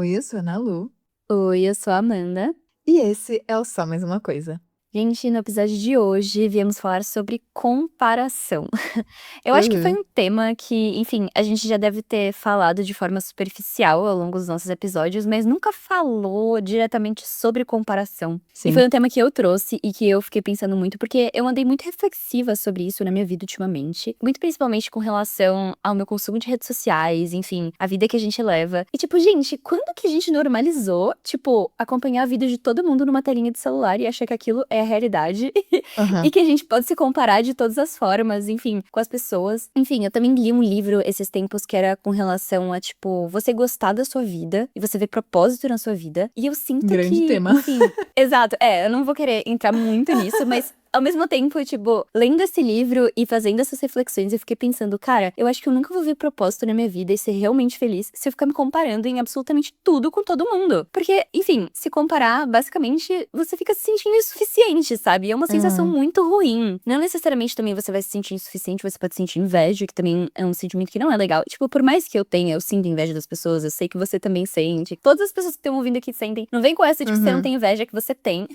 Oi, eu sou a Ana Lu. Oi, eu sou a Amanda. E esse é o Só Mais Uma Coisa. Gente, no episódio de hoje viemos falar sobre comparação. Eu acho que foi Uhum. um tema que, enfim, a gente já deve ter falado de forma superficial ao longo dos nossos episódios, mas nunca falou diretamente sobre comparação. E foi Sim. um tema que eu trouxe e que eu fiquei pensando muito, porque eu andei muito reflexiva sobre isso na minha vida ultimamente. Muito principalmente com relação ao meu consumo de redes sociais, enfim, a vida que a gente leva. E tipo, gente, quando que a gente normalizou, tipo, acompanhar a vida de todo mundo numa telinha de celular e achar que aquilo é a realidade e Aham. que a gente pode se comparar de todas as formas, enfim, com as pessoas. Enfim, eu também li um livro esses tempos que era com relação a, tipo, você gostar da sua vida e você ver propósito na sua vida. E eu sinto Grande que, tema. enfim, exato, eu não vou querer entrar muito nisso, mas ao mesmo tempo, tipo, lendo esse livro e fazendo essas reflexões, eu fiquei pensando, cara, eu acho que eu nunca vou ver propósito na minha vida e ser realmente feliz se eu ficar me comparando em absolutamente tudo com todo mundo. Porque, enfim, se comparar, basicamente, você fica se sentindo insuficiente, sabe? É uma sensação Uhum. muito ruim. Não necessariamente também você vai se sentir insuficiente, você pode sentir inveja, que também é um sentimento que não é legal. Tipo, por mais que eu sinta inveja das pessoas, eu sei que você também sente. Todas as pessoas que estão ouvindo aqui sentem. Não vem com essa de que você não Uhum. tem inveja, que você tem.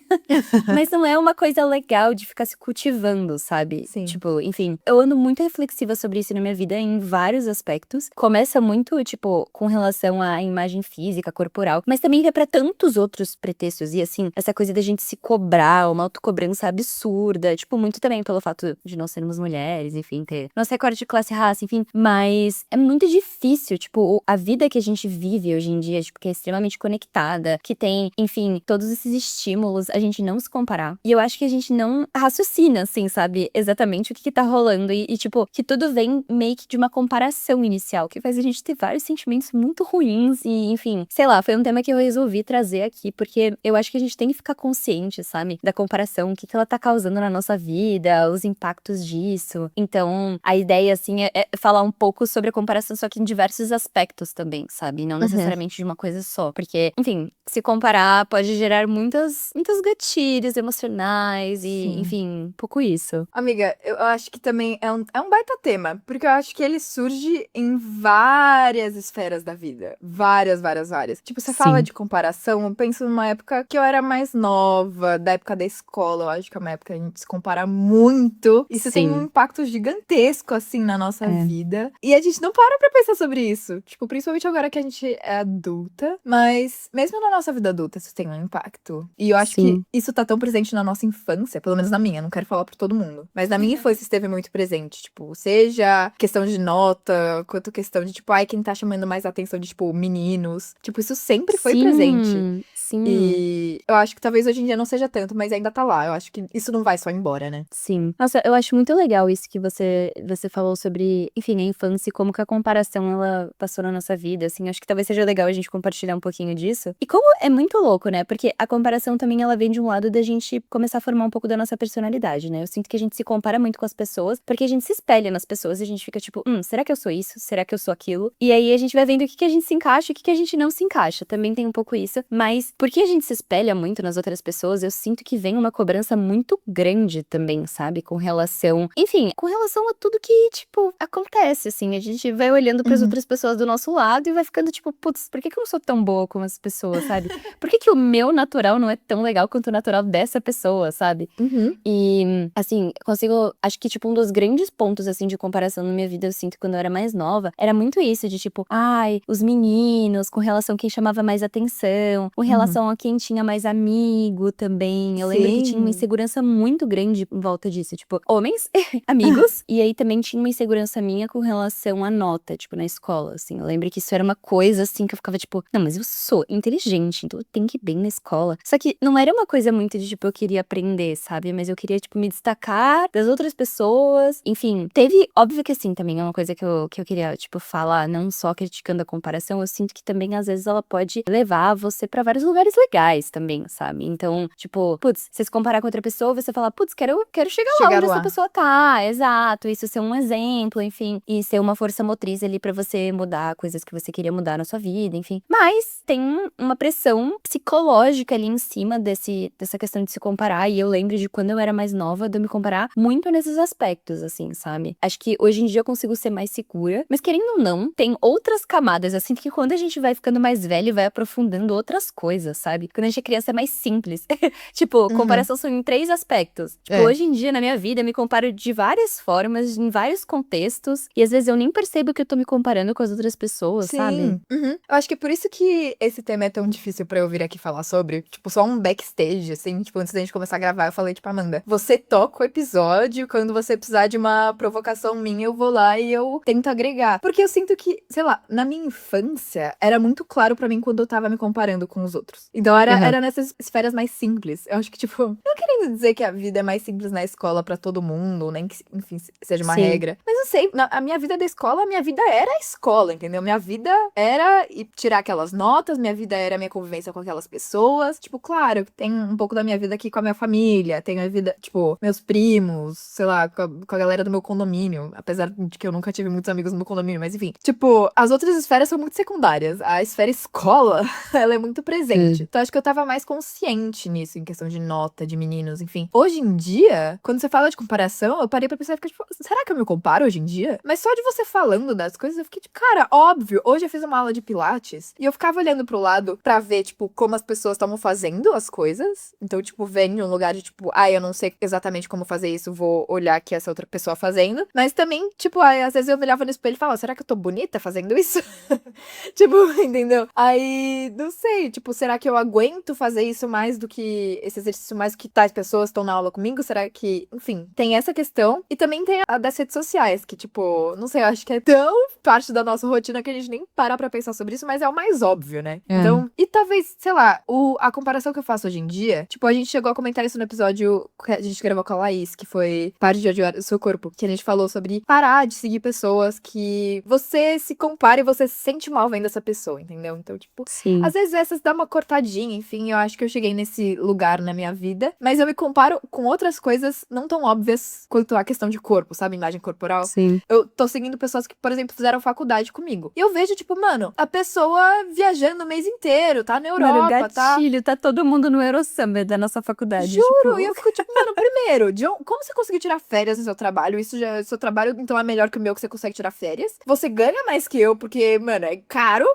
Mas não é uma coisa legal de ficar se cultivando, sabe? Sim. Tipo, enfim, eu ando muito reflexiva sobre isso na minha vida em vários aspectos. Começa muito, tipo, com relação à imagem física, corporal, mas também vai pra tantos outros pretextos. E assim, essa coisa da gente se cobrar, uma autocobrança absurda, tipo, muito também pelo fato de nós sermos mulheres, enfim, ter nosso recorde de classe e raça, enfim. Mas é muito difícil, tipo, a vida que a gente vive hoje em dia, tipo, que é extremamente conectada, que tem, enfim, todos esses estímulos, a gente não se comparar. E eu acho que a gente não raciocina, assim, sabe, exatamente o que tá rolando. Tipo, que tudo vem meio que de uma comparação inicial, que faz a gente ter vários sentimentos muito ruins e, enfim, sei lá, foi um tema que eu resolvi trazer aqui, porque eu acho que a gente tem que ficar consciente, sabe, da comparação, o que ela tá causando na nossa vida, os impactos disso. Então, a ideia, assim, é falar um pouco sobre a comparação, só que em diversos aspectos também, sabe, não Uhum. necessariamente de uma coisa só, porque, enfim, se comparar pode gerar muitos gatilhos emocionais e, Sim. enfim, um pouco isso. Amiga, eu acho que também é um baita tema, porque eu acho que ele surge em várias esferas da vida. Várias, várias, várias. Tipo, você fala Sim. de comparação, eu penso numa época que eu era mais nova, da época da escola. Eu acho que é uma época que a gente se compara muito. Isso tem um Sim. impacto gigantesco, assim, na nossa É. vida. E a gente não para pra pensar sobre isso. Tipo, principalmente agora que a gente é adulta. Mas, mesmo na nossa vida adulta, isso tem um impacto. E eu acho que Sim. isso tá tão presente na nossa infância, pelo menos na minha, não quero falar pra todo mundo. Mas na minha infância esteve muito presente, tipo, seja questão de nota, quanto questão de, tipo, ai, quem tá chamando mais atenção de, tipo, meninos. Tipo, isso sempre foi presente. Sim. Sim. E eu acho que talvez hoje em dia não seja tanto, mas ainda tá lá. Eu acho que isso não vai só embora, né? Sim. Nossa, eu acho muito legal isso que você falou sobre, enfim, a infância e como que a comparação ela passou na nossa vida, assim. Acho que talvez seja legal a gente compartilhar um pouquinho disso. E como é muito louco, né? Porque a comparação também ela vem de um lado da gente começar a formar um pouco da nossa personalidade, né? Eu sinto que a gente se compara muito com as pessoas, porque a gente se espelha nas pessoas e a gente fica tipo, será que eu sou isso? Será que eu sou aquilo? E aí a gente vai vendo o que que a gente se encaixa e o que que a gente não se encaixa. Também tem um pouco isso, mas porque a gente se espelha muito nas outras pessoas, eu sinto que vem uma cobrança muito grande também, sabe? Com relação, enfim, com relação a tudo que, tipo, acontece, assim. A gente vai olhando pras Uhum. outras pessoas do nosso lado e vai ficando tipo, putz, por que que eu não sou tão boa como as pessoas, sabe? Por que que o meu natural não é tão legal quanto o natural dessa pessoa, sabe? Uhum. E, assim, consigo. Acho que, tipo, um dos grandes pontos, assim, de comparação na minha vida, eu sinto quando eu era mais nova, era muito isso, de tipo, ai, os meninos, com relação a quem chamava mais atenção, com Uhum. relação a quem tinha mais amigo também. Eu lembro que tinha uma Sim. insegurança muito grande em volta disso, tipo, homens, amigos, e aí também tinha uma insegurança minha com relação à nota, tipo, na escola, assim. Eu lembro que isso era uma coisa, assim, que eu ficava, tipo, não, mas eu sou inteligente, então eu tenho que ir bem na escola. Só que não era uma coisa muito de, tipo, eu queria aprender, sabe? Mas eu queria, tipo, me destacar das outras pessoas. Enfim, teve, óbvio que assim, também é uma coisa que eu queria, tipo, falar, não só criticando a comparação, eu sinto que também, às vezes, ela pode levar você pra vários lugares legais também, sabe? Então, tipo, putz, você se comparar com outra pessoa, você fala, putz, quero chegar lá Chegar onde essa lá. pessoa tá, exato, isso ser um exemplo, enfim, e ser uma força motriz ali pra você mudar coisas que você queria mudar na sua vida, enfim. Mas tem uma pressão psicológica ali em cima dessa questão de se comparar, e eu lembro de quando quando eu era mais nova, de eu me comparar muito nesses aspectos, assim, sabe? Acho que hoje em dia eu consigo ser mais segura, mas querendo ou não, tem outras camadas, assim, que quando a gente vai ficando mais velho, vai aprofundando outras coisas, sabe? Quando a gente é criança é mais simples. Tipo, Uhum. comparação são em 3 aspectos. Tipo, É. hoje em dia, na minha vida, eu me comparo de várias formas, em vários contextos, e às vezes eu nem percebo que eu tô me comparando com as outras pessoas, sabe? Sim. Uhum. Eu acho que é por isso que esse tema é tão difícil pra eu vir aqui falar sobre. Tipo, só um backstage, assim. Tipo, antes da gente começar a gravar, eu falei, tipo, Amanda, você toca o episódio, quando você precisar de uma provocação minha, eu vou lá e eu tento agregar. Porque eu sinto que, sei lá, na minha infância, era muito claro pra mim quando eu tava me comparando com os outros. Então, Aham. era nessas esferas mais simples. Eu acho que, tipo, não querendo dizer que a vida é mais simples na escola pra todo mundo, nem que, enfim, seja uma Sim. regra. Mas eu sei, a minha vida da escola, a minha vida era a escola, entendeu? Minha vida era tirar aquelas notas, minha vida era a minha convivência com aquelas pessoas. Tipo, claro, tem um pouco da minha vida aqui com a minha família, tem a vida, tipo, meus primos, sei lá, com a galera do meu condomínio. Apesar de que eu nunca tive muitos amigos no meu condomínio, mas enfim. Tipo, as outras esferas são muito secundárias. A esfera escola, ela é muito presente. Hum. Então acho que eu tava mais consciente nisso, em questão de nota, de meninos, enfim. Hoje em dia, quando você fala de comparação, eu parei pra pensar e fiquei tipo, será que eu me comparo hoje em dia? Mas só de você falando das coisas, eu fiquei tipo, cara, óbvio. Hoje eu fiz uma aula de pilates e eu ficava olhando pro lado pra ver, tipo, como as pessoas estavam fazendo as coisas. Então, tipo, vem um lugar de, tipo, eu não sei exatamente como fazer isso, vou olhar que essa outra pessoa fazendo. Mas também, tipo, às vezes eu me olhava no espelho e falava, será que eu tô bonita fazendo isso? Tipo, entendeu? Aí, não sei, tipo, será que eu aguento fazer isso mais do que esse exercício mais do que tais pessoas estão na aula comigo? Será que, enfim, tem essa questão. E também tem a das redes sociais, que, tipo, não sei, eu acho que é tão parte da nossa rotina que a gente nem para pra pensar sobre isso, mas é o mais óbvio, né? É. Então, e talvez, sei lá, a comparação que eu faço hoje em dia, tipo, a gente chegou a comentar isso no episódio que a gente gravou com a Laís, que foi Pare de Odiar o Seu Corpo, que a gente falou sobre parar de seguir pessoas que você se compara e você se sente mal vendo essa pessoa, entendeu? Então, tipo, Sim. às vezes essas dá uma cortadinha, enfim, eu acho que eu cheguei nesse lugar na minha vida, mas eu me comparo com outras coisas não tão óbvias quanto a questão de corpo, sabe? Imagem corporal. Sim. Eu tô seguindo pessoas que, por exemplo, fizeram faculdade comigo. E eu vejo, tipo, mano, a pessoa viajando o mês inteiro, tá na Mano, Europa, tá. gatilho, tá todo mundo no Eurosamba da nossa faculdade, Juro! E tipo... eu fico tipo, mano, primeiro, como você conseguiu tirar férias no seu trabalho? Isso já, seu trabalho, então, é melhor que o meu que você consegue tirar férias. Você ganha mais que eu, porque, mano, é caro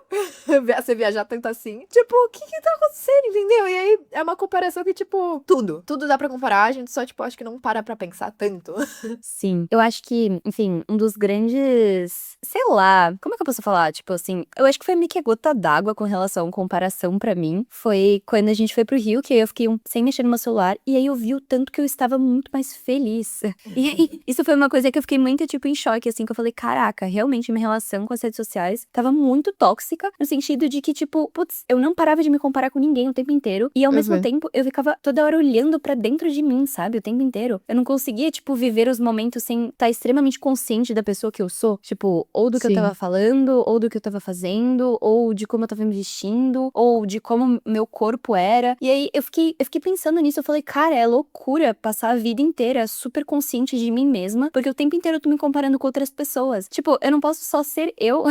você viajar tanto assim. Tipo, o que que tá acontecendo, entendeu? E aí, é uma comparação que, tipo, tudo dá pra comparar, a gente só, tipo, acho que não para pra pensar tanto. Sim. Eu acho que, enfim, um dos grandes, sei lá, como é que eu posso falar? Tipo assim, eu acho que foi meio que a gota d'água com relação à comparação pra mim. Foi quando a gente foi pro Rio, que eu fiquei sem mexer no meu celular, e aí eu vi o tanto que eu estava muito mais feliz. E aí, isso foi uma coisa que eu fiquei muito, tipo, em choque, assim, que eu falei, caraca, realmente minha relação com as redes sociais tava muito tóxica, no sentido de que, tipo, putz, eu não parava de me comparar com ninguém o tempo inteiro, e ao mesmo Uhum. tempo eu ficava toda hora olhando pra dentro de mim, sabe? O tempo inteiro. Eu não conseguia, tipo, viver os momentos sem estar extremamente consciente da pessoa que eu sou. Tipo, ou do que eu tava Sim. falando, ou do que eu tava fazendo, ou de como eu tava me vestindo, ou de como meu corpo era. E aí eu fiquei pensando nisso, eu falei, cara, é loucura passar a vida inteira super consciente de mim mesma, porque o tempo inteiro eu tô me comparando com outras pessoas. Tipo, eu não posso só ser eu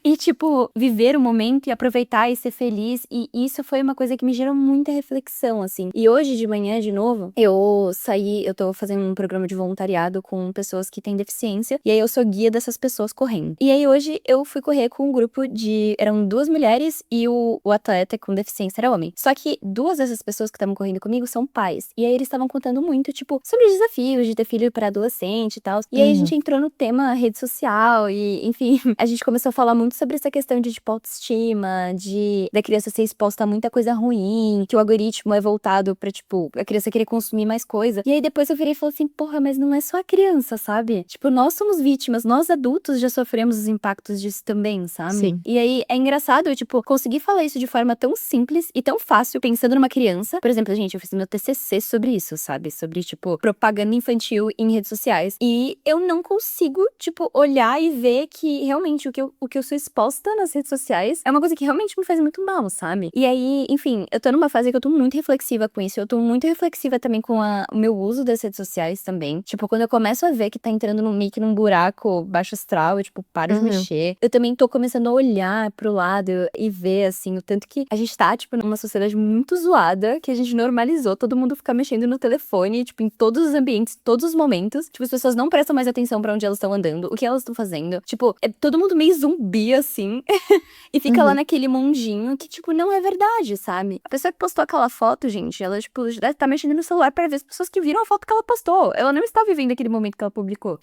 e, tipo, viver o momento e aproveitar e ser feliz. E isso foi uma coisa que me gerou muita reflexão, assim. E hoje de manhã, de novo, eu tô fazendo um programa de voluntariado com pessoas que têm deficiência, e aí eu sou guia dessas pessoas correndo. E aí hoje eu fui correr com um grupo eram 2 mulheres e o atleta com deficiência era homem. Só que 2 dessas pessoas que estavam correndo comigo são pais. E aí eles estavam contando muito, tipo, sobre os desafios de ter filho para adolescente e tal. E aí a Uhum. gente entrou no tema rede social e, enfim, a gente começou a falar muito sobre essa questão de, tipo, autoestima, da criança ser exposta a muita coisa ruim, que o algoritmo é voltado pra, tipo, a criança querer consumir mais coisa. E aí depois eu virei e falei assim, porra, mas não é só a criança, sabe? Tipo, nós somos vítimas, nós adultos já sofremos os impactos disso também, sabe? Sim. E aí é engraçado, eu, tipo, conseguir falar isso de forma tão simples e tão fácil, pensando numa criança. Por exemplo, gente, eu fiz meu TCC sobre isso, sabe? Sobre, tipo, propaganda infantil em redes sociais. E eu não consigo, tipo, olhar e ver que realmente o que eu sou exposta nas redes sociais é uma coisa que realmente me faz muito mal, sabe? E aí, enfim, eu tô numa fase que eu tô muito reflexiva com isso. Eu tô muito reflexiva também com o meu uso das redes sociais também. Tipo, quando eu começo a ver que tá entrando meio que num buraco baixo astral, eu, tipo, paro de Uhum. mexer. Eu também tô começando a olhar pro lado e ver, assim, o tanto que a gente tá, tipo, numa sociedade muito zoada, que a gente normalizou todo mundo ficar mexendo no telefone, tipo, em todos os ambientes, todos os momentos. Tipo, as pessoas não prestam mais atenção pra onde elas estão andando, o que elas estão fazendo. Tipo, é todo mundo meio zumbi, assim. E fica lá naquele mundinho que, tipo, não é verdade, sabe? A pessoa que postou aquela foto, gente, ela, tipo, já tá mexendo no celular pra ver as pessoas que viram a foto que ela postou. Ela não está vivendo aquele momento que ela publicou.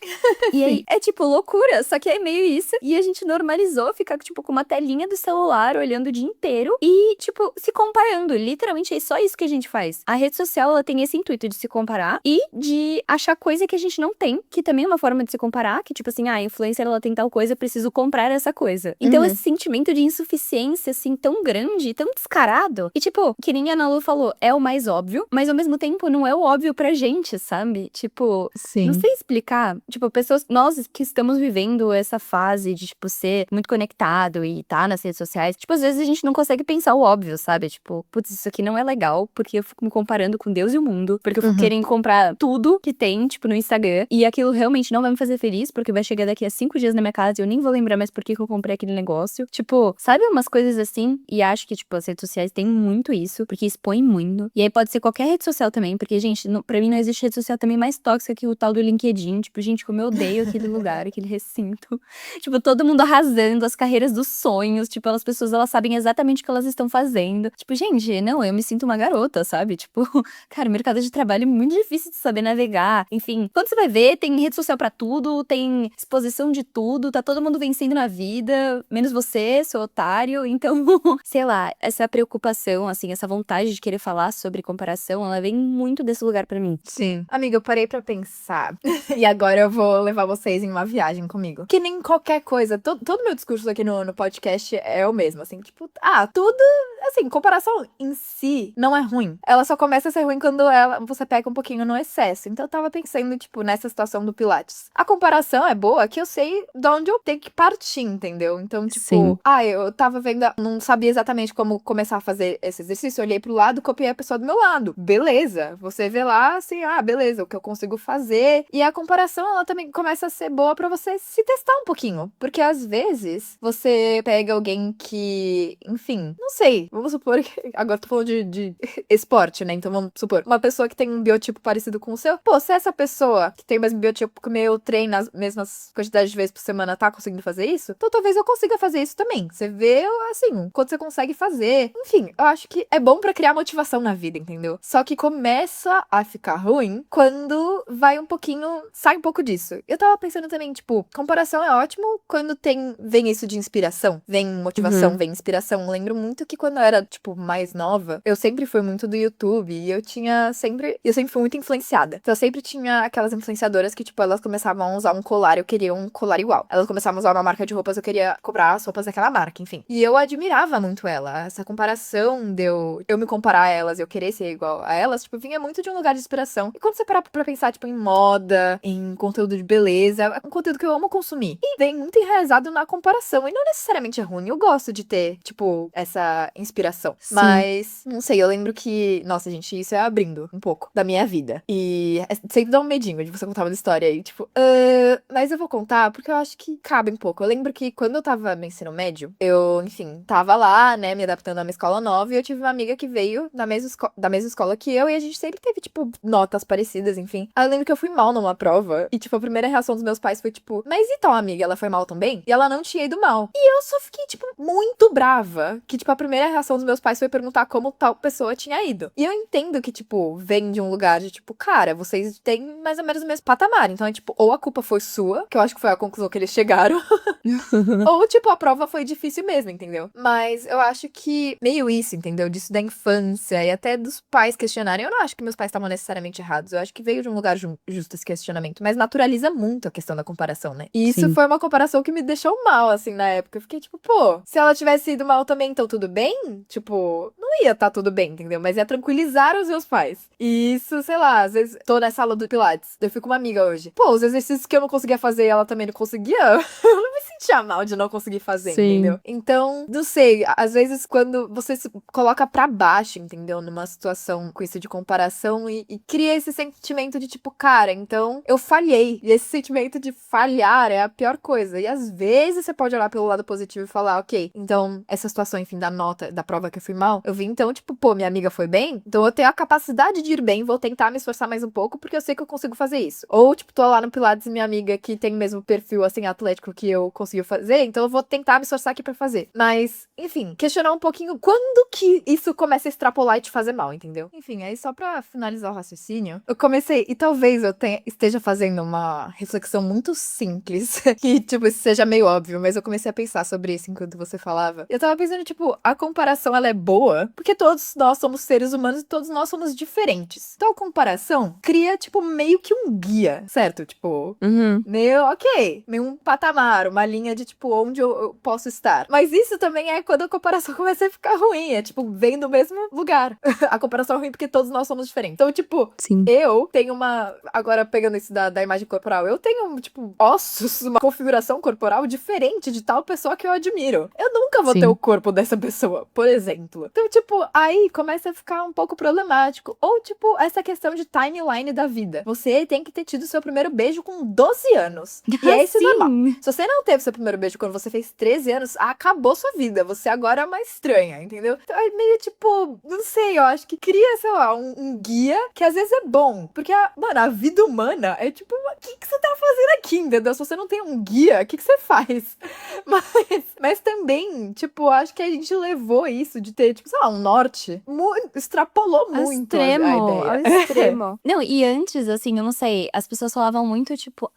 E aí, é tipo, loucura. Só que é meio isso. E a gente normalizou ficar, tipo, com uma telinha do celular, olhando o dia inteiro e, tipo, se comparando. Literalmente é só isso que a gente faz. A rede social, ela tem esse intuito de se comparar e de achar coisa que a gente não tem, que também é uma forma de se comparar, que, tipo assim, a influencer, ela tem tal coisa, eu preciso comprar essa coisa. Então, esse sentimento de insuficiência, assim, tão grande, tão descarado. E, tipo, que nem a Ana Lu falou, é o mais óbvio, mas ao mesmo tempo não é o óbvio pra gente, sabe? Tipo, Sim. não sei explicar. Tipo, pessoas, nós que estamos vivendo essa fase de, tipo, ser muito conectado e tá nas redes sociais, tipo, às vezes a gente não consegue pensar o óbvio, sabe? Tipo, putz, isso aqui não é legal, porque eu fico me comparando com Deus e o mundo, porque eu fico querendo comprar tudo que tem, tipo, no Instagram, e aquilo realmente não vai me fazer feliz, porque vai chegar daqui a 5 dias na minha casa e eu nem vou lembrar mais por que eu comprei aquele negócio. Tipo, sabe umas coisas assim? E acho que, tipo, as redes sociais têm muito isso, porque expõe muito. E aí pode ser qualquer rede social também, porque, gente, pra mim não existe rede social também mais tóxica que o tal do LinkedIn. Tipo, gente, como eu odeio aquele lugar, aquele recinto. Tipo, todo mundo arrasando, as carreiras dos sonhos. Tipo, as pessoas, elas sabem exatamente o que elas estão fazendo. Tipo, gente, não, eu me sinto uma garota, sabe? Tipo, cara, o mercado de trabalho é muito difícil de saber navegar. Enfim, quando você vai ver, tem rede social pra tudo, tem exposição de tudo, tá todo mundo vencendo na vida, menos você, seu otário. Então, sei lá, essa preocupação, assim, essa vontade de querer falar sobre comparação, ela vem muito desse lugar pra mim. Sim. Amiga, eu parei pra pensar. E agora eu vou levar vocês em uma viagem comigo. Que nem qualquer coisa. Todo meu discurso aqui no podcast é o mesmo. Assim, tipo, tudo. Assim, comparação em si não é ruim. Ela só começa a ser ruim quando você pega um pouquinho no excesso. Então eu tava pensando, tipo, nessa situação do Pilates. A comparação é boa que eu sei de onde eu tenho que partir, entendeu? Então, tipo, Sim. eu tava vendo, não sabia exatamente como começar a fazer esse exercício. Eu olhei pro lado, copiei a pessoa do meu lado. Beleza. Você vê lá, assim, beleza, o que eu consigo fazer. E a comparação, ela também começa a ser boa pra você se testar um pouquinho. Porque às vezes você pega alguém que, enfim, não sei. Vamos supor que. Agora eu tô falando de esporte, né? Então vamos supor. Uma pessoa que tem um biotipo parecido com o seu. Pô, se essa pessoa que tem o mesmo biotipo que o meu treina as mesmas quantidades de vezes por semana tá conseguindo fazer isso, então talvez eu consiga fazer isso também. Você vê, assim, quando você consegue fazer. Enfim, eu acho que é bom pra criar motivação na vida, entendeu? Só que começa a ficar ruim quando vai um pouquinho. Sai um pouco disso. Eu tava pensando também, tipo, comparação é ótimo quando vem isso de inspiração. Vem motivação, vem inspiração. Eu lembro muito que quando eu era, tipo, mais nova, eu sempre fui muito do YouTube e eu sempre fui muito influenciada. Então eu sempre tinha aquelas influenciadoras que, tipo, elas começavam a usar um colar, eu queria um colar igual. Elas começavam a usar uma marca de roupas, eu queria comprar as roupas daquela marca, enfim. E eu admirava muito ela. Essa comparação de eu me comparar a elas, eu querer ser igual a elas, tipo, vinha muito de um lugar de inspiração. E quando você parar pra pensar, tipo, em moda, em conteúdo de beleza, é um conteúdo que eu amo consumir. E vem muito enraizado na comparação. E não necessariamente é ruim. Eu gosto de ter, tipo, essa inspiração. Sim. Mas, não sei, eu lembro que. Nossa, gente, isso é abrindo um pouco da minha vida. E sempre dá um medinho de você contar uma história aí, tipo. Mas eu vou contar porque eu acho que cabe um pouco. Eu lembro que quando eu tava no ensino médio, eu, enfim, tava lá, né, me adaptando a uma escola nova. E eu tive uma amiga que veio da mesma escola que eu. E a gente sempre teve, tipo, notas parecidas, enfim. Aí eu lembro que eu fui mal numa prova. E, tipo, a primeira reação dos meus pais foi, tipo, mas e tal, amiga? Ela foi mal também? E ela não tinha ido mal. E eu só fiquei, tipo, muito brava. Que, tipo, a primeira reação dos meus pais foi perguntar como tal pessoa tinha ido. E eu entendo que, tipo, vem de um lugar de, tipo, cara, vocês têm mais ou menos o mesmo patamar. Então é, tipo, ou a culpa foi sua, que eu acho que foi a conclusão que eles chegaram. Ou, tipo, a prova foi difícil mesmo, entendeu? Mas eu acho que meio isso, entendeu? Disso da infância e até dos pais questionarem. Eu não acho que meus pais estavam necessariamente errados. Eu acho que veio de um lugar justo esse questionamento. Mas naturaliza muito a questão da comparação, né? E isso Sim. foi uma comparação que me deixou mal, assim, na época. Eu fiquei tipo, pô, se ela tivesse ido mal também, então tudo bem? Tipo, não ia estar tudo bem, entendeu? Mas ia tranquilizar os meus pais. E isso, sei lá, às vezes tô nessa aula do Pilates. Eu fui com uma amiga hoje. Pô, os exercícios que eu não conseguia fazer e ela também não conseguia, eu não me sentia mal de não conseguir fazer, Sim. entendeu? Então, não sei, às vezes quando você se coloca pra baixo, entendeu? Numa situação com isso de comparação e cria esse sentimento de tipo, cara, então eu falhei. E esse sentimento de falhar é a pior coisa. E às vezes você pode olhar pelo lado positivo e falar, ok, então essa situação, enfim, da nota, da prova que eu fui mal, eu resolvi, então, tipo, pô, minha amiga foi bem, então eu tenho a capacidade de ir bem, vou tentar me esforçar mais um pouco, porque eu sei que eu consigo fazer isso. Ou, tipo, tô lá no Pilates e minha amiga que tem o mesmo perfil, assim, atlético que eu consegui fazer, então eu vou tentar me esforçar aqui pra fazer. Mas, enfim, questionar um pouquinho quando que isso começa a extrapolar e te fazer mal, entendeu? Enfim, aí só pra finalizar o raciocínio, eu comecei, e talvez eu esteja fazendo uma reflexão muito simples, que, tipo, isso seja meio óbvio, mas eu comecei a pensar sobre isso enquanto você falava. Eu tava pensando, tipo, a comparação, ela é boa, porque todos nós somos seres humanos e todos nós somos diferentes. Então, a comparação cria, tipo, meio que um guia, certo? Tipo, Uhum. meio, ok, meio um patamar, uma linha de, tipo, onde eu posso estar. Mas isso também é quando a comparação começa a ficar ruim, é, tipo, vem do mesmo lugar. A comparação é ruim porque todos nós somos diferentes. Então, tipo, Sim. eu tenho uma. Agora, pegando isso da imagem corporal, eu tenho, tipo, ossos, uma configuração corporal diferente de tal pessoa que eu admiro. Eu nunca vou ter Sim. o corpo dessa pessoa, por exemplo. Então, tipo, aí começa a ficar um pouco problemático. Ou, tipo, essa questão de timeline da vida. Você tem que ter tido seu primeiro beijo com 12 anos. E é isso normal. Sim. Se você não teve seu primeiro beijo quando você fez 13 anos, acabou sua vida. Você agora é uma estranha, entendeu? Então é meio tipo, não sei, eu acho que cria, sei lá, um guia que às vezes é bom. Porque, mano, a vida humana é tipo, o que você tá fazendo aqui, entendeu? Se você não tem um guia, o que você faz? Mas também, tipo, acho que a gente levou isso de ter, tipo, sei lá, um norte. Extrapolou Ao muito a extremo, ao ideia. extremo. Não, e antes, assim, eu não sei, as pessoas falavam muito, tipo,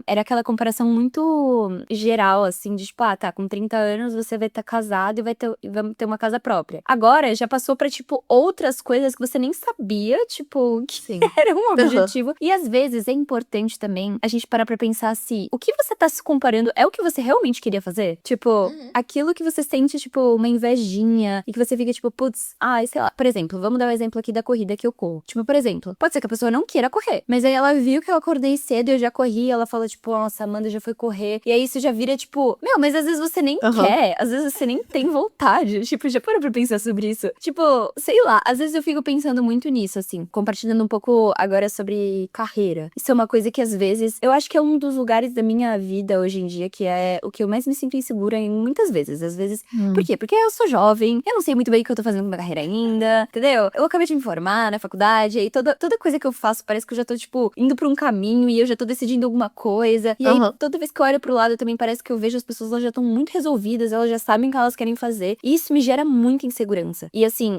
era aquela comparação muito geral, assim, de tipo, tá, com 30 anos você vai estar casado e vai ter uma casa própria. Agora, já passou pra, tipo, outras coisas que você nem sabia, tipo, que Sim. era um objetivo. E às vezes é importante também a gente parar pra pensar se o que você tá se comparando é o que você realmente queria fazer? Tipo, aquilo que você sente, tipo, uma invejinha e que você fica, tipo, putz, sei lá. Por exemplo, vamos dar o exemplo aqui da corrida que eu corro. Tipo, por exemplo, pode ser que a pessoa não queira correr, mas aí ela viu que eu acordei cedo e eu já corri, ela fala, tipo, nossa, a Amanda já foi correr. E aí isso já vira, tipo, meu, mas às vezes você nem quer, às vezes você nem tem vontade. Tipo, já parou pra pensar sobre isso? Tipo, sei lá, às vezes eu fico pensando muito nisso, assim, compartilhando um pouco agora sobre carreira. Isso é uma coisa que às vezes, eu acho que é um dos lugares da minha vida hoje em dia que é o que eu mais me sinto insegura em muitas vezes. Às vezes, por quê? Porque eu sou jovem, eu não sei muito bem o que eu tô fazendo com minha carreira ainda, entendeu? Eu acabei de me formar na faculdade, e toda coisa que eu faço parece que eu já tô, tipo, indo pra um caminho e eu já tô decidindo alguma coisa. E aí, toda vez que eu olho pro lado, também parece que eu vejo as pessoas, elas já estão muito resolvidas, elas já sabem o que elas querem fazer. E isso me gera muita insegurança. E assim,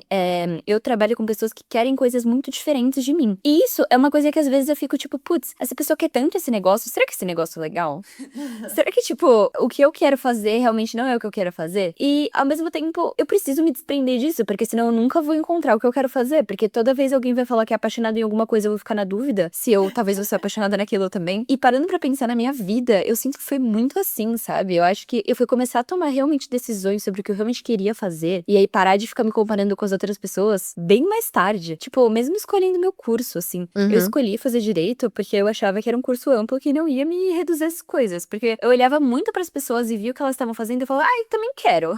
eu trabalho com pessoas que querem coisas muito diferentes de mim. E isso é uma coisa que às vezes eu fico, tipo, putz, essa pessoa quer tanto esse negócio, será que esse negócio é legal? Será que, tipo, o que eu quero fazer realmente não é o que eu quero fazer? E, ao mesmo tempo, eu preciso me desprender disso, porque senão eu nunca vou encontrar o que eu quero fazer. Porque toda vez alguém vai falar que é apaixonado em alguma coisa, eu vou ficar na dúvida se eu talvez vou ser apaixonada naquilo também. E parando pra pensar na minha vida, eu sinto que foi muito assim, sabe? Eu acho que eu fui começar a tomar realmente decisões sobre o que eu realmente queria fazer. E aí parar de ficar me comparando com as outras pessoas bem mais tarde. Tipo, mesmo escolhendo meu curso, assim. Eu escolhi fazer direito porque eu achava que era um curso amplo que não ia me reduzir as coisas. Porque eu olhava muito pras pessoas e via o que elas estavam fazendo e eu falava, também quero.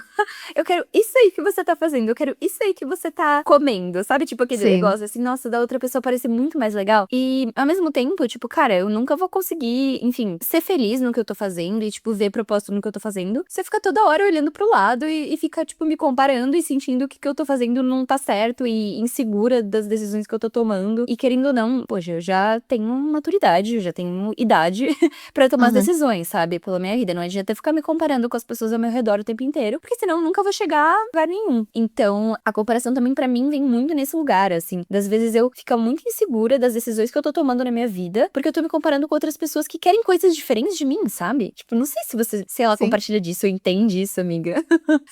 Eu quero isso aí que você tá fazendo, eu quero isso aí que você tá comendo, sabe? Tipo aquele negócio assim, nossa, da outra pessoa parece muito mais legal. E ao mesmo tempo, tipo, cara, eu nunca vou conseguir, enfim, ser feliz no que eu tô fazendo e, tipo, ver propósito no que eu tô fazendo. Você fica toda hora olhando pro lado e fica, tipo, me comparando e sentindo que o que eu tô fazendo não tá certo e insegura das decisões que eu tô tomando. E querendo ou não, poxa, eu já tenho maturidade, eu já tenho idade pra tomar as decisões, sabe? Pela minha vida. Não adianta ficar me comparando com as pessoas ao meu redor o tempo inteiro, porque senão eu nunca vou chegar a lugar nenhum. Então, a comparação também pra mim vem muito nesse lugar, assim. Das vezes eu fico muito insegura das decisões que eu tô tomando na minha vida, porque eu tô me comparando com outras pessoas que querem coisas diferentes de mim, sabe? Tipo, não sei se ela compartilha disso ou entende isso, amiga.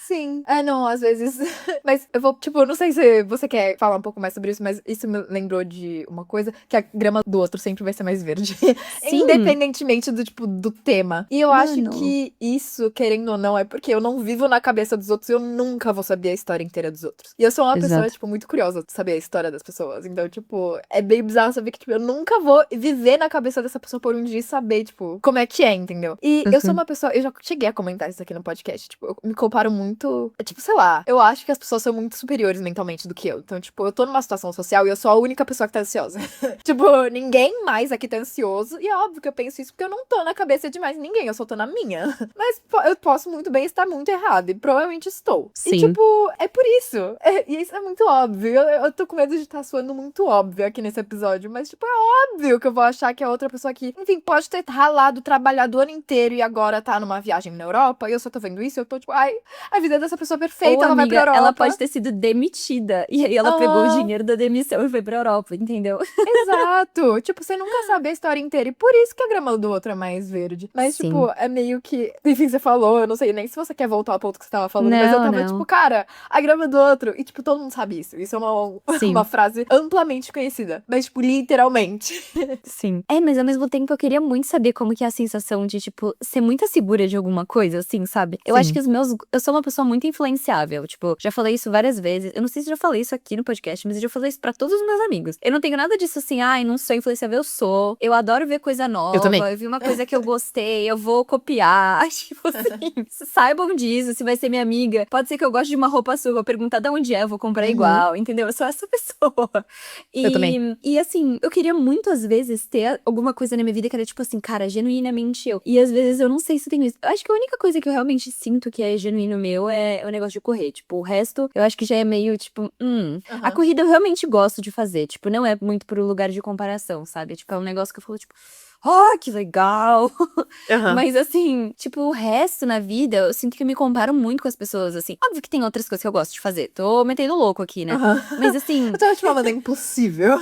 Sim. Não, às vezes. Mas eu vou, tipo, não sei se você quer falar um pouco mais sobre isso, mas isso me lembrou de uma coisa, que a grama do outro sempre vai ser mais verde. Sim. Independentemente do, tipo, do tema. E eu acho Mano. que isso, querendo ou não, é porque eu não vivo na cabeça dos outros e eu nunca vou saber a história inteira dos outros. E eu sou uma pessoa, Exato. tipo, muito curiosa de saber a história das pessoas. Então, tipo, é bem bizarro saber que, tipo, eu nunca vou viver na cabeça dessa pessoa por um dia e saber, tipo, como é que é, entendeu? E eu sou uma pessoa, eu já cheguei a comentar isso aqui no podcast, tipo, eu me comparo muito, tipo, sei lá, eu acho que as pessoas são muito superiores mentalmente do que eu. Então, tipo, eu tô numa situação social e eu sou a única pessoa que tá ansiosa. Tipo, ninguém mais aqui tá ansioso. E é óbvio que eu penso isso porque eu não tô na cabeça de mais ninguém, eu só tô na minha. Mas eu posso muito bem estar muito errada. E provavelmente estou. Sim. E, tipo, é por isso. E isso é muito óbvio. Eu tô com medo de estar soando muito óbvio aqui nesse episódio, mas, tipo, é óbvio que eu vou achar que a outra pessoa aqui, enfim, pode ter ralado, trabalhado o ano inteiro e agora tá numa viagem na Europa, e eu só tô vendo isso, eu tô, tipo, ai, a vida dessa pessoa é perfeita, Ou, ela vai pra amiga, Europa. ela pode ter sido demitida. E aí ela pegou o dinheiro da demissão e foi pra Europa, entendeu? Exato. Tipo, você nunca sabe a história inteira. E por isso que a grama do outro é mais verde. Mas, Sim. tipo, é meio que. Enfim, você falou, eu não sei nem se você quer voltar ao ponto que você tava falando, mas eu Não, tava, não. tipo, cara, a grama do outro. E, tipo, todo mundo sabe isso. Isso é Sim. uma frase amplamente conhecida. Mas, tipo, literalmente. Sim. Mas ao mesmo tempo eu queria muito saber como que é a sensação de, tipo, ser muito segura de alguma coisa, assim, sabe? Eu acho Sim. que eu sou uma pessoa muito influenciável. Tipo, já falei isso várias vezes. Eu não sei se eu já falei isso aqui no podcast, mas eu já falei isso pra todos os meus amigos. Eu não tenho nada disso assim, ai, não sou influenciável, eu sou. Eu adoro ver coisa nova. Eu também. Eu vi uma coisa que eu gostei, eu vou copiar. Tipo assim, saibam disso, se vai ser minha amiga. Pode ser que eu goste de uma roupa sua, vou perguntar de onde é, eu vou comprar igual, entendeu? Eu sou essa pessoa. Eu também. E assim, eu queria muito, às vezes, ter alguma coisa na minha vida que era tipo assim, cara, genuinamente eu. E às vezes eu não sei se eu tenho isso. Eu acho que a única coisa que eu realmente sinto que é genuíno meu é o negócio de correr. Tipo, o resto, eu acho que já é meio, tipo, A corrida eu realmente gosto de fazer. Tipo, não é muito pro lugar de comparação, sabe? Tipo, é um negócio que eu falo, tipo, que legal. Mas assim, tipo, o resto na vida, eu sinto que eu me comparo muito com as pessoas, assim. Óbvio que tem outras coisas que eu gosto de fazer. Tô metendo louco aqui, né? Mas assim, Eu tava, tipo, uma maneira impossível.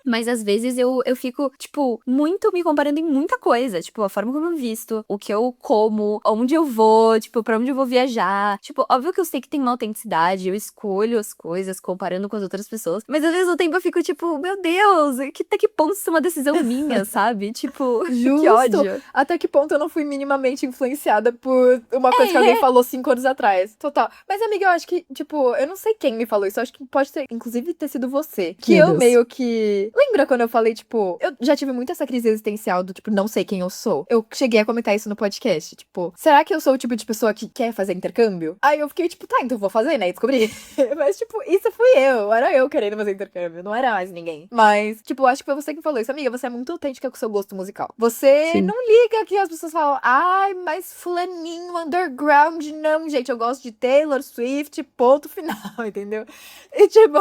mas às vezes eu fico, tipo, muito me comparando em muita coisa. Tipo, a forma como eu visto, o que eu como, onde eu vou, tipo, pra onde eu vou viajar. Tipo, óbvio que eu sei que tem uma autenticidade, eu escolho as coisas comparando com as outras pessoas. Mas ao mesmo tempo eu fico, tipo, meu Deus, até que ponto isso é uma decisão minha, sabe? Tipo, que ódio. Até que ponto eu não fui minimamente influenciada por uma coisa que alguém falou 5 anos atrás. Total. Mas, amiga, eu acho que, tipo, eu não sei quem me falou isso. Eu acho que pode ter, inclusive, ter sido você. Que Meu eu Deus. meio que. Lembra quando eu falei, tipo, eu já tive muito essa crise existencial do, tipo, não sei quem eu sou? Eu cheguei a comentar isso no podcast. Tipo, será que eu sou o tipo de pessoa que quer fazer intercâmbio? Aí eu fiquei, tipo, tá, então vou fazer, né? E descobri. Mas, tipo, isso fui eu. Era eu querendo fazer intercâmbio. Não era mais ninguém. Mas, tipo, acho que foi você que falou isso. Amiga, você é muito autêntica com o seu gosto musical. Você Sim. não liga que as pessoas falam, ai, mas fulaninho, underground. Não, gente, eu gosto de Taylor Swift, ponto final, entendeu? E, tipo,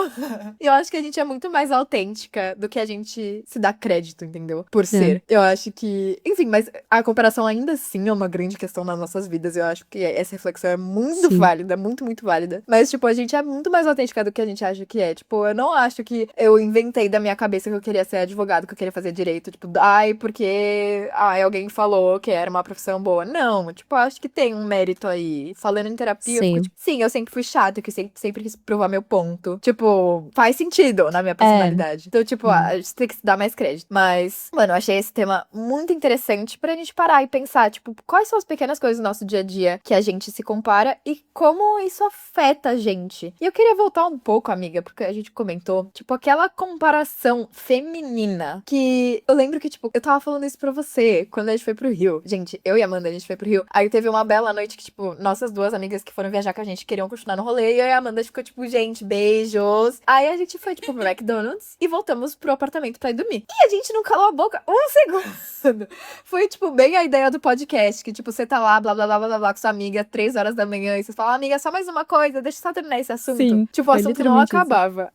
eu acho que a gente é muito mais autêntica do que a gente se dá crédito, entendeu? Por ser. Eu acho que. Enfim, mas a comparação ainda assim é uma grande questão nas nossas vidas. Eu acho que essa reflexão é muito válida, muito, muito válida. Mas, tipo, a gente é muito mais autêntica do que a gente acha que é. Tipo, eu não acho que eu inventei da minha cabeça que eu queria ser advogado, que eu queria fazer direito. Tipo, ai, porque alguém falou que era uma profissão boa. Não, tipo, eu acho que tem um mérito aí. Falando em terapia, eu fico, tipo, sim, eu sempre fui chata, que sempre quis provar meu ponto. Tipo, faz sentido na minha personalidade. Então, tipo, a gente tem que se dar mais crédito. Mas, mano, eu achei esse tema muito interessante pra gente parar e pensar, tipo, quais são as pequenas coisas do nosso dia a dia que a gente se compara e como isso afeta a gente. E eu queria voltar um pouco, amiga, porque a gente comentou, tipo, aquela comparação feminina que eu lembro que, tipo, eu tava falando isso pra você quando a gente foi pro Rio. Gente, eu e a Amanda, a gente foi pro Rio. Aí teve uma bela noite que, tipo, nossas duas amigas que foram viajar com a gente queriam continuar no rolê e eu e a Amanda ficou, tipo, gente, beijos. Aí a gente foi, tipo, pro McDonald's e voltamos pro apartamento pra ir dormir. E a gente não calou a boca um segundo. Foi, tipo, bem a ideia do podcast, que, tipo, você tá lá, blá, blá, blá, blá, blá, com sua amiga, 3 horas da manhã, e você fala, amiga, só mais uma coisa, deixa eu só terminar esse assunto. Sim, Tipo, o foi assunto não literalmente isso. acabava.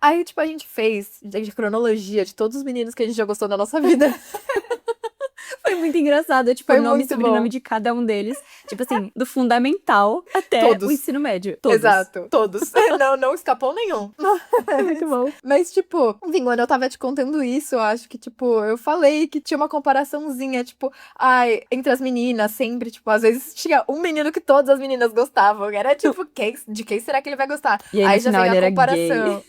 Aí, tipo, a gente fez, gente, cronologia de todos os meninos que a gente já gostou na nossa vida. Foi muito engraçado, tipo, Foi o nome e muito sobrenome bom. de cada um deles. Tipo assim, do fundamental até Todos. o ensino médio. Todos. Exato, todos. Não escapou nenhum. É muito bom. Mas, tipo, enfim, quando eu tava te contando isso, eu acho que, tipo, eu falei que tinha uma comparaçãozinha, tipo, ai, entre as meninas, sempre, tipo, às vezes tinha um menino que todas as meninas gostavam. Era tipo, de quem será que ele vai gostar? E aí, no já final, vem ele a era comparação. gay.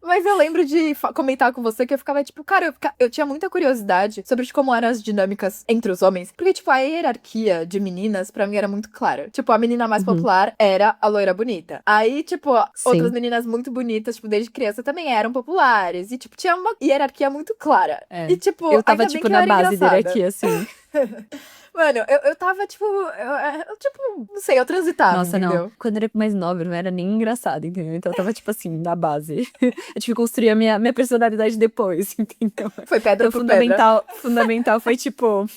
Mas eu lembro de comentar com você que eu ficava, tipo, cara, eu tinha muita curiosidade sobre como eram as dinâmicas entre os homens. Porque, tipo, a hierarquia de meninas, pra mim, era muito clara. Tipo, a menina mais popular era a loira bonita. Aí, tipo, outras meninas muito bonitas, tipo, desde criança também eram populares. E, tipo, tinha uma hierarquia muito clara. E, tipo, Eu tava, ainda bem tipo, que eu na era base da engraçada. hierarquia, assim. Mano, eu tava, tipo, tipo, não sei, eu transitava, Nossa, não. entendeu? Quando eu era mais nova, eu não era nem engraçada, entendeu? Então eu tava, tipo assim, na base. Eu tive que construir a minha personalidade depois, entendeu? Foi pedra Então, por pedra. fundamental foi, tipo,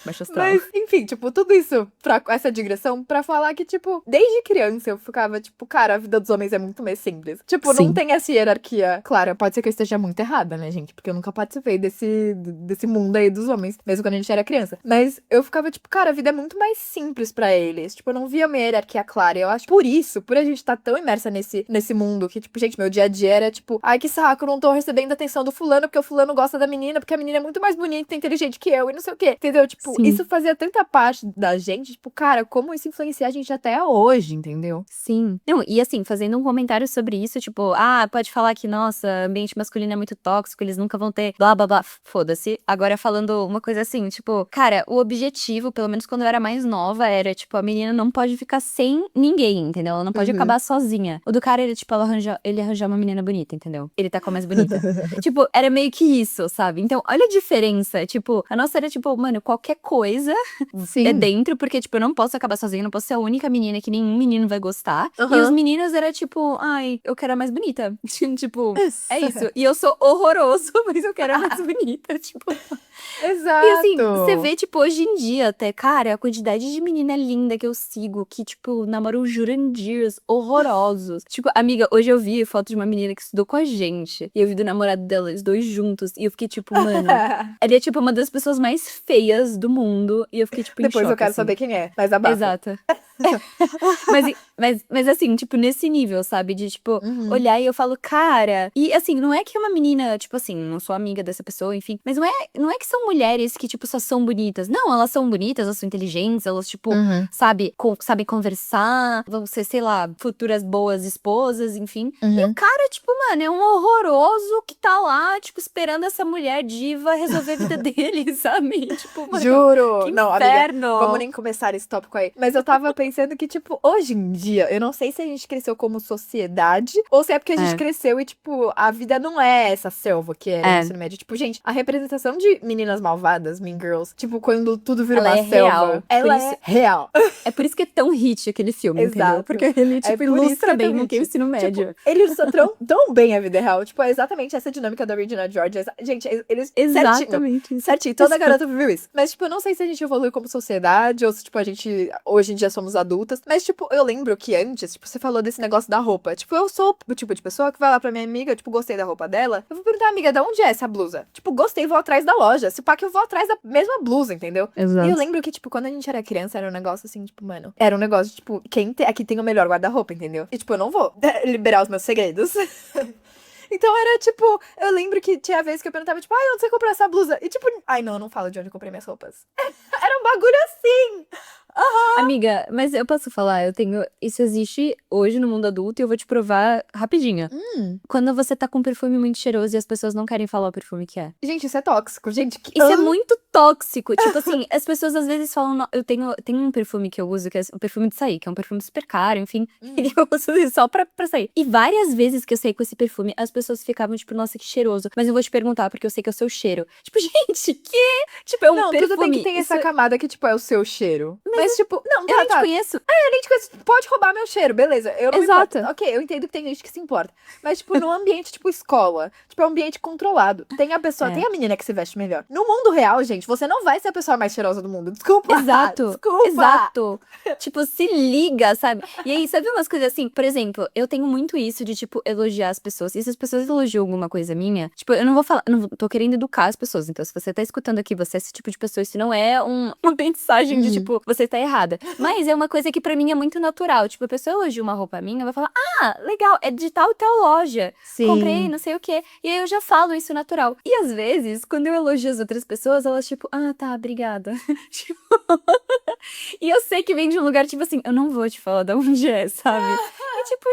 baixo astral. Mas, enfim, tipo, tudo isso, essa digressão, pra falar que, tipo, desde criança eu ficava, tipo, cara, a vida dos homens é muito mais simples. Tipo, não Sim. tem essa hierarquia. Claro, pode ser que eu esteja muito errada, né, gente? Porque eu nunca participei desse mundo aí dos homens, mesmo quando a gente era criança. Mas eu ficava, tipo, cara, a vida é muito mais simples pra eles. Tipo, eu não via uma hierarquia clara. E eu acho que por isso, por a gente estar tão imersa nesse mundo, que, tipo, gente, meu dia a dia era, tipo, ai, que saco, eu não tô recebendo a atenção do fulano, porque o fulano gosta da menina, porque a menina é muito mais bonita e inteligente que eu, e não sei o quê. Entendeu? Tipo, Sim. isso fazia tanta parte da gente, tipo, cara, como isso influencia a gente até hoje, entendeu? Sim. Não, e assim, fazendo um comentário sobre isso, tipo, pode falar que, nossa, ambiente masculino é muito tóxico, eles nunca vão ter blá blá blá. Foda-se. Agora falando uma coisa assim, tipo, cara, o objetivo, pelo menos quando eu era mais nova, era, tipo, a menina não pode ficar sem ninguém, entendeu? Ela não pode acabar sozinha. O do cara, ele, tipo, ele arranjar uma menina bonita, entendeu? Ele tá com a mais bonita. Tipo, era meio que isso, sabe? Então, olha a diferença. Tipo, a nossa era, tipo, mano, qualquer coisa Sim. é dentro, porque, tipo, eu não posso acabar sozinha, não posso ser a única menina que nenhum menino vai gostar. E os Aham. meninos era tipo, ai, eu quero a mais bonita. Tipo, é isso. E eu sou horroroso, mas eu quero a mais bonita. Tipo. E assim, você Exato. vê, tipo, hoje em dia até, cara, a quantidade de menina linda que eu sigo, que, tipo, namoram Jurandirs horrorosos. Tipo, amiga, hoje eu vi foto de uma menina que estudou com a gente. E eu vi do namorado dela, os dois juntos. E eu fiquei, tipo, mano, ela é, tipo, uma das pessoas mais feias do mundo. E eu fiquei, tipo, em Depois eu choque, quero assim. saber quem é, mas abafa. Exato. Mas assim, tipo, nesse nível, sabe? De, tipo, Uhum. olhar e eu falo, cara. E assim, não é que uma menina, tipo assim, não sou amiga dessa pessoa, enfim. Mas não é que são mulheres que, tipo, só são bonitas. Não, elas são bonitas, elas são inteligentes, elas, tipo, Uhum. sabem conversar, vão ser, sei lá, futuras boas esposas, enfim. E o Uhum. cara, tipo, mano, é um horroroso que tá lá, tipo, esperando essa mulher diva resolver a vida dele, sabe? Tipo, mano, Juro. que Não, amiga, inferno! vamos nem começar esse tópico aí. Mas eu tava pensando que, tipo, hoje em dia, eu não sei se a gente cresceu como sociedade ou se é porque a gente É. cresceu e, tipo, a vida não é essa selva que era no É. ensino médio. Tipo, gente, a representação de meninas malvadas, Mean Girls, tipo, quando tudo vira Ela uma é selva, real. ela Por isso, é real. é por isso que é tão hit aquele filme, entendeu? Exato. Porque ele, É tipo, por isso que ilustra é tão bem o que é o hit. ensino Tipo, médio. ele ilustra tão bem a vida real. Tipo, é exatamente essa dinâmica da Regina George. Gente, eles. Certinho. Exatamente isso. Certinho. Toda garota viveu isso. Mas, tipo, eu não sei se a gente evolui como sociedade ou se, tipo, a gente. Hoje em dia somos adultas. Mas, tipo, eu lembro que antes, tipo, você falou desse negócio da roupa. Tipo, eu sou o tipo de pessoa que vai lá pra minha amiga, tipo, gostei da roupa dela. Eu vou perguntar, amiga, de onde é essa blusa? Tipo, gostei, vou atrás da loja. Se pá que eu vou atrás da mesma blusa, entendeu? E eu Exato. lembro que, tipo, quando a gente era criança, era um negócio assim, tipo, mano. Era um negócio, tipo, aqui tem o melhor guarda-roupa, entendeu? E, tipo, eu não vou liberar os meus segredos. Então era tipo, eu lembro que tinha vezes que eu perguntava, tipo, ai, onde você comprou essa blusa? E tipo, ai, não falo de onde eu comprei minhas roupas. Era um bagulho assim. Amiga, mas eu posso falar, isso existe hoje no mundo adulto e eu vou te provar rapidinho. Quando você tá com um perfume muito cheiroso e as pessoas não querem falar o perfume que é. Gente, isso é tóxico. Gente, que. Isso é muito tóxico. Tipo assim, as pessoas às vezes falam, eu tenho um perfume que eu uso, que é o perfume de sair, que é um perfume super caro, enfim. E eu uso isso só pra sair. E várias vezes que eu saí com esse perfume, as pessoas ficavam, tipo, nossa, que cheiroso. Mas eu vou te perguntar, porque eu sei que é o seu cheiro. Tipo, gente, que? Tipo, é um Não, perfume. tudo tem que ter essa camada que, tipo, é o seu cheiro. Mas eu não, Eu nem te conheço. nem te conheço. Pode roubar meu cheiro, beleza. Eu não me Exato. importo. Ok, eu entendo que tem gente que se importa. Mas, tipo, num ambiente, tipo, escola. Tipo, é um ambiente controlado. Tem a pessoa, É. tem a menina que se veste melhor. No mundo real, gente, você não vai ser a pessoa mais cheirosa do mundo. Desculpa. Exato, Desculpa. exato. Tipo, se liga, sabe? E aí, sabe umas coisas assim? Por exemplo, eu tenho muito isso de, tipo, elogiar as pessoas. E se as pessoas elogiam alguma coisa minha, tipo, eu não vou falar, não tô querendo educar as pessoas. Então, se você tá escutando aqui, você é esse tipo de pessoa, isso não é uma mensagem de, tipo, você tá errada. Mas é uma coisa que pra mim é muito natural. Tipo, a pessoa elogia uma roupa minha, vai falar, legal, é de tal loja. Sim. Comprei, não sei o quê. E aí eu já falo isso natural. E às vezes, quando eu elogio as outras pessoas, elas, tipo, tá, obrigada. Tipo, e eu sei que vem de um lugar, tipo assim, eu não vou te falar de onde é, sabe? E tipo,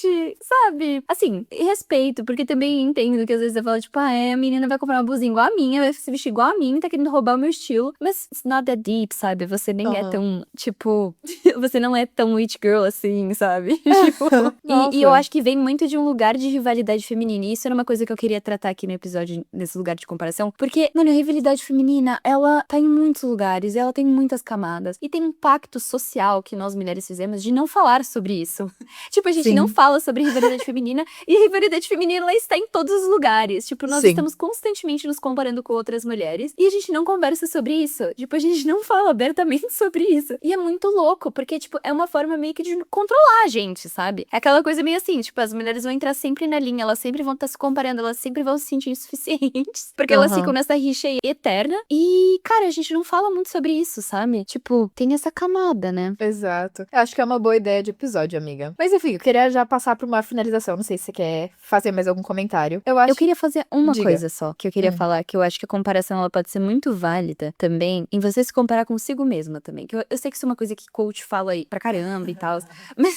gente, sabe? Assim, respeito, porque também entendo que às vezes você fala, tipo, a menina vai comprar uma blusinha igual a minha, vai se vestir igual a mim, tá querendo roubar o meu estilo. Mas it's not that deep, sabe? Você nem é tão, tipo, você não é tão witch girl assim, sabe? Tipo, E eu Nossa. acho que vem muito de um lugar de rivalidade feminina. E isso era uma coisa que eu queria tratar aqui no episódio, nesse lugar de comparação. Porque, mano, a rivalidade feminina, ela tá em muitos lugares, ela tem muitas camadas. E tem um pacto social que nós mulheres fizemos de não falar sobre isso. Tipo, a gente não Sim, fala sobre rivalidade feminina. E a rivalidade feminina, ela está em todos os lugares. Tipo, nós sim. estamos constantemente nos comparando com outras mulheres. E a gente não conversa sobre isso. Tipo, a gente não fala abertamente sobre isso. E é muito louco, porque, tipo, é uma forma meio que de controlar a gente, sabe? É aquela coisa meio assim, tipo, as mulheres vão entrar sempre na linha, elas sempre vão estar se comparando, elas sempre vão se sentir insuficientes, porque elas ficam Aham. nessa rixa aí eterna. E, cara, a gente não fala muito sobre isso, sabe? Tipo, tem essa camada, né? Exato. Eu acho que é uma boa ideia de episódio, amiga. Mas enfim, eu queria já passar por uma finalização. Não sei se você quer fazer mais algum comentário. Eu Eu acho. queria fazer uma Diga. coisa só, que eu queria falar, que eu acho que a comparação ela pode ser muito válida também, em você se comparar consigo mesma também. Que eu sei que isso é uma coisa que coach fala aí pra caramba e tal, mas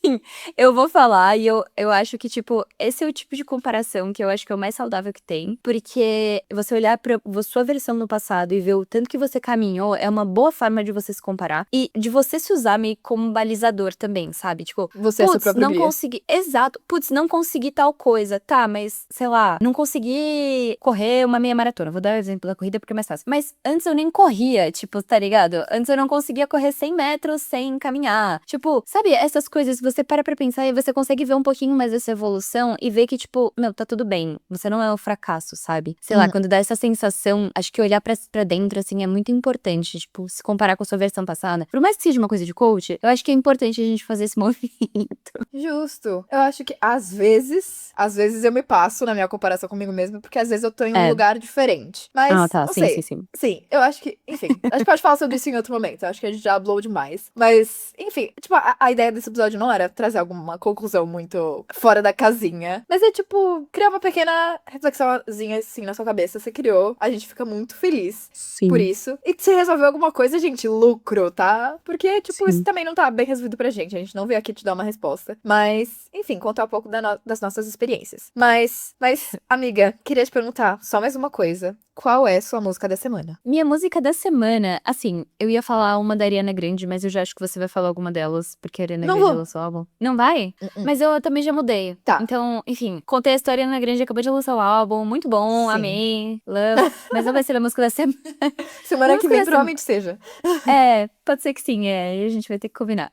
assim, eu vou falar e eu acho que, tipo, esse é o tipo de comparação que eu acho que é o mais saudável que tem, porque você olhar pra sua versão no passado e ver o tanto que você caminhou é uma boa forma de você se comparar e de você se usar meio como balizador também, sabe? Tipo, Você é seu putz, próprio não guia. consegui. Exato. Putz, não consegui tal coisa. Tá, mas, sei lá, não consegui correr uma meia maratona. Vou dar o exemplo da corrida porque é mais fácil. Mas antes eu nem corria, tipo, tá ligado? Antes eu não conseguia correr 100 metros sem caminhar. Tipo, sabe, essas coisas, você para pra pensar e você consegue ver um pouquinho mais dessa evolução e ver que, tipo, meu, tá tudo bem. Você não é um fracasso, sabe? Sei lá, Uhum. quando dá essa sensação, acho que olhar pra dentro, assim, é muito importante. Tipo, se comparar com a sua versão passada. Por mais que seja uma coisa de coach, eu acho que é importante a gente fazer esse movimento. Justo. Eu acho que às vezes eu me passo na minha comparação comigo mesma, porque às vezes eu tô em um É. lugar diferente. Ah, Mas, tá. não Sim, sim, sei. sim. Sim, eu acho que, enfim, a gente pode falar sobre isso em outro momento. Eu acho que a gente já hablou demais. Mas, enfim, tipo, a ideia desse episódio não era trazer alguma conclusão muito fora da casinha. Mas é tipo, criar uma pequena reflexãozinha assim na sua cabeça. Você criou, a gente fica muito feliz por Sim, isso. E se resolver alguma coisa, gente, lucro, tá? Porque, tipo, isso sim. também não tá bem resolvido pra gente. A gente não veio aqui te dar uma resposta. Mas, enfim, contar um pouco das nossas experiências. Mas, amiga, queria te perguntar só mais uma coisa. Qual é sua música da semana? Minha música da semana, assim, eu ia falar uma da Ariana Grande, mas eu já acho que você vai falar alguma delas, porque a Ariana Não Grande vou. lançou o álbum. Não vai? Uh-uh. Mas eu também já mudei. Tá. Então, enfim, contei a história, a Ariana Grande acabou de lançar o álbum, muito bom, Sim. amei, love, mas não vai ser a música da semana. A Semana que música vem da semana. provavelmente seja. É, pode ser que sim, aí a gente vai ter que combinar.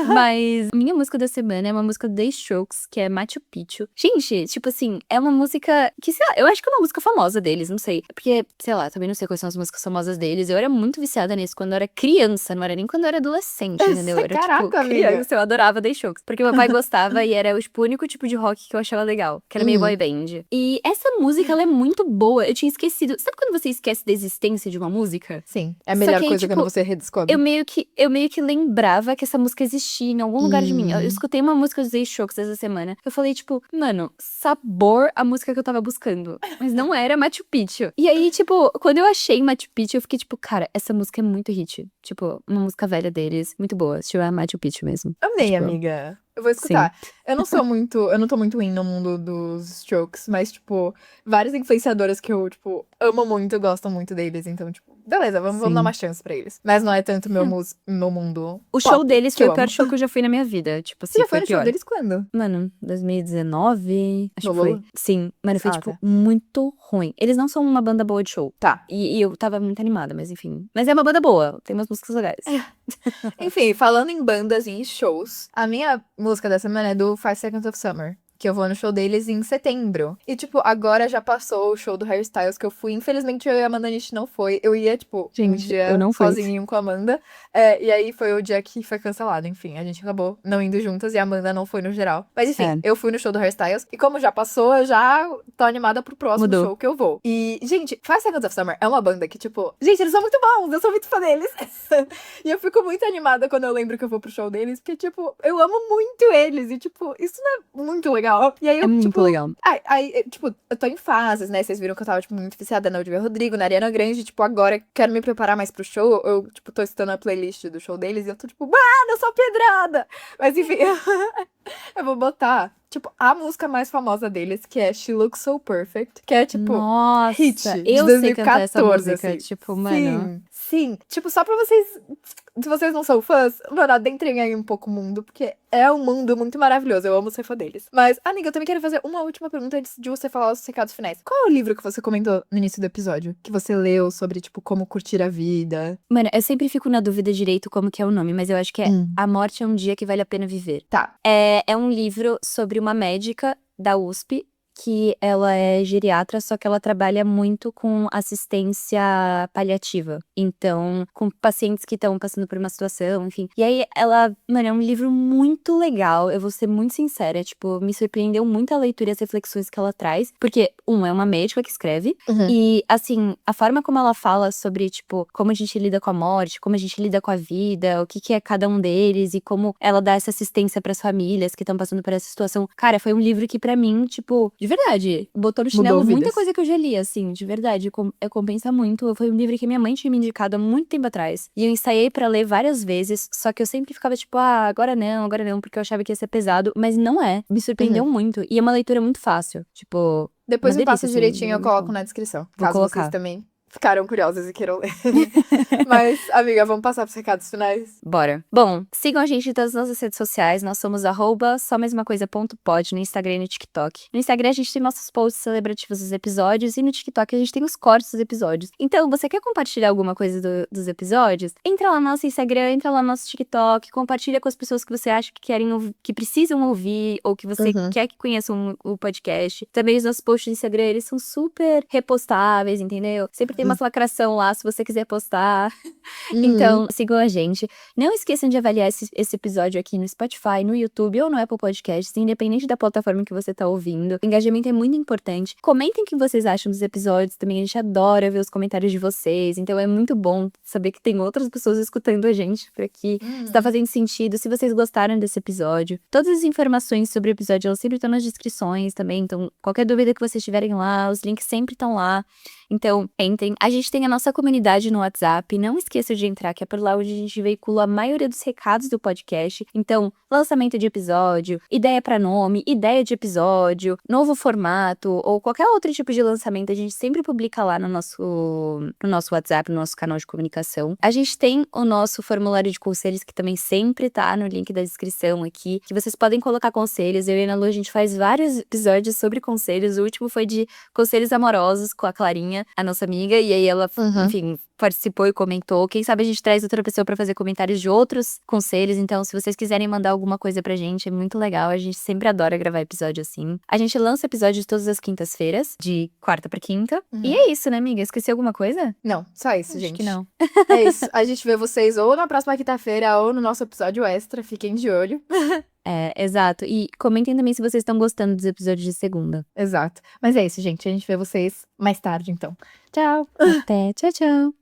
Mas minha música da semana é uma música do The Strokes, que é Machu Picchu. Gente, tipo assim, é uma música que, sei lá, eu acho que é uma música famosa deles, não sei. Porque, sei lá, também não sei quais são as músicas famosas deles. Eu era muito viciada nisso quando eu era criança, não era nem quando eu era adolescente, entendeu? Eu era, tipo, Caraca, amiga. criança, eu adorava The Strokes. Porque meu pai gostava e era tipo, o único tipo de rock que eu achava legal, que era meio boy Uhum. band. E essa música, ela é muito boa. Eu tinha esquecido. Sabe quando você esquece da existência de uma música? Sim, é a Só melhor que aí, coisa quando tipo, você eu redescobre. meio que lembrava que essa música existia em algum lugar de mim. Eu escutei uma música dos Strokes essa semana. Eu falei, tipo, mano, sabor a música que eu tava buscando. Mas não era Machu Picchu. E aí, tipo, quando eu achei Machu Picchu, eu fiquei, tipo, cara, essa música é muito hit. Tipo, uma música velha deles, muito boa. Se tiver Machu Picchu mesmo. Amei, Tipo, amiga. Eu vou sim. escutar. Eu não tô muito in no mundo dos Strokes, mas, tipo, várias influenciadoras que eu, tipo, amo muito, gostam muito deles. Então, tipo, beleza, vamos dar uma Sim. chance pra eles. Mas não é tanto meu mundo O show pop, deles que foi eu o pior amo. show que eu já fui na minha vida. Tipo Você assim, já foi foi o no show pior. deles quando? Mano, 2019, acho No que foi. Lola? Sim, mano, foi, Ah, tipo, tá. muito ruim. Eles não são uma banda boa de show. Tá. E eu tava muito animada, mas enfim. Mas é uma banda boa, tem umas músicas legais. Enfim, falando em bandas e em shows, a minha música da semana é do Five Seconds of Summer. Que eu vou no show deles em setembro. E, tipo, agora já passou o show do Harry Styles que eu fui. Infelizmente, eu e a Amanda, a gente não foi. Eu ia, tipo, um Gente, eu dia não fui. sozinha e um com a Amanda. E aí foi o dia que foi cancelado. Enfim, a gente acabou não indo juntas e a Amanda não foi no geral. Mas, enfim, É, eu fui no show do Harry Styles. E como já passou, eu já tô animada pro próximo mudou. show que eu vou. E, gente, Five Seconds of Summer é uma banda que, tipo... Gente, eles são muito bons. Eu sou muito fã deles. E eu fico muito animada quando eu lembro que eu vou pro show deles. Porque, tipo, eu amo muito eles. E, tipo, isso não é muito legal. E aí É eu, muito tipo... legal. Tipo, eu tô em fases, né? Vocês viram que eu tava, tipo, muito viciada na Olivia Rodrigo, na Ariana Grande. Tipo, agora quero me preparar mais pro show. Eu, tipo, tô escutando a playlist do show deles e eu tô, tipo, mano, eu sou pedrada! Mas, enfim, eu vou botar, tipo, a música mais famosa deles, que é She Looks So Perfect. Que é, tipo, hit Nossa, de eu sei cantar essa 2014, música. assim. Tipo, mano. Sim, sim. Tipo, só pra vocês se vocês não são fãs, mano, adentrem aí um pouco o mundo, porque é um mundo muito maravilhoso. Eu amo ser fã deles. Mas, amiga, eu também quero fazer uma última pergunta antes de você falar os recados finais. Qual é o livro que você comentou no início do episódio? Que você leu sobre, tipo, como curtir a vida? Mano, eu sempre fico na dúvida direito como que é o nome, mas eu acho que é A Morte é um Dia que Vale a Pena Viver. Tá. É um livro sobre uma médica da USP, que ela é geriatra, só que ela trabalha muito com assistência paliativa. Então, com pacientes que estão passando por uma situação, enfim. E aí, mano, é um livro muito legal, eu vou ser muito sincera, tipo, me surpreendeu muito a leitura e as reflexões que ela traz, porque, é uma médica que escreve, e, assim, a forma como ela fala sobre, tipo, como a gente lida com a morte, como a gente lida com a vida, o que é cada um deles, e como ela dá essa assistência pras famílias que estão passando por essa situação. Cara, foi um livro que pra mim, tipo, de verdade, botou no chinelo Mudou muita vidas. coisa que eu já li, assim, de verdade, compensa muito. Foi um livro que minha mãe tinha me indicado há muito tempo atrás, e eu ensaiei pra ler várias vezes, só que eu sempre ficava tipo, agora não, porque eu achava que ia ser pesado, mas não é, me surpreendeu muito, e é uma leitura muito fácil, tipo, Depois uma me passa delícia, assim, direitinho, eu muito coloco bom. na descrição. Vou Caso vocês colocar. também ficaram curiosos e queiram ler. Mas, amiga, vamos passar pros recados finais? Bora. Bom, sigam a gente em todas as nossas redes sociais. Nós somos @somesmacoisa.pod no Instagram e no TikTok. No Instagram a gente tem nossos posts celebrativos dos episódios e no TikTok a gente tem os cortes dos episódios. Então, você quer compartilhar alguma coisa dos episódios? Entra lá no nosso Instagram, entra lá no nosso TikTok, compartilha com as pessoas que você acha que querem ouvir, que precisam ouvir ou que você quer que conheçam o podcast. Também os nossos posts no Instagram, eles são super repostáveis, entendeu? Sempre tem uma lacração lá se você quiser postar. Então, sigam a gente. Não esqueçam de avaliar esse episódio aqui no Spotify, no YouTube ou no Apple Podcasts, independente da plataforma que você tá ouvindo. O engajamento é muito importante. Comentem o que vocês acham dos episódios também. A gente adora ver os comentários de vocês. Então, é muito bom saber que tem outras pessoas escutando a gente por aqui. Se tá fazendo sentido, se vocês gostaram desse episódio. Todas as informações sobre o episódio, elas sempre estão nas descrições também. Então, qualquer dúvida que vocês tiverem lá, os links sempre estão lá. Então, entrem. A gente tem a nossa comunidade no WhatsApp. Não esqueça de entrar, que é por lá onde a gente veicula a maioria dos recados do podcast. Então, lançamento de episódio, ideia pra nome, ideia de episódio, novo formato ou qualquer outro tipo de lançamento, a gente sempre publica lá no nosso WhatsApp, no nosso canal de comunicação. A gente tem o nosso formulário de conselhos, que também sempre tá no link da descrição aqui, que vocês podem colocar conselhos. Eu e a Ana Lu, a gente faz vários episódios sobre conselhos. O último foi de conselhos amorosos com a Clarinha, a nossa amiga, e aí ela, enfim, participou e comentou. Quem sabe a gente traz outra pessoa pra fazer comentários de outros conselhos. Então, se vocês quiserem mandar alguma coisa pra gente, é muito legal. A gente sempre adora gravar episódio assim. A gente lança episódios todas as quintas-feiras, de quarta pra quinta. E é isso, né, amiga? Esqueci alguma coisa? Não, só isso, Acho gente. que não. É isso. A gente vê vocês ou na próxima quinta-feira ou no nosso episódio extra. Fiquem de olho. É, exato. E comentem também se vocês estão gostando dos episódios de segunda. Exato. Mas é isso, gente. A gente vê vocês mais tarde, então. Tchau! Até, tchau, tchau!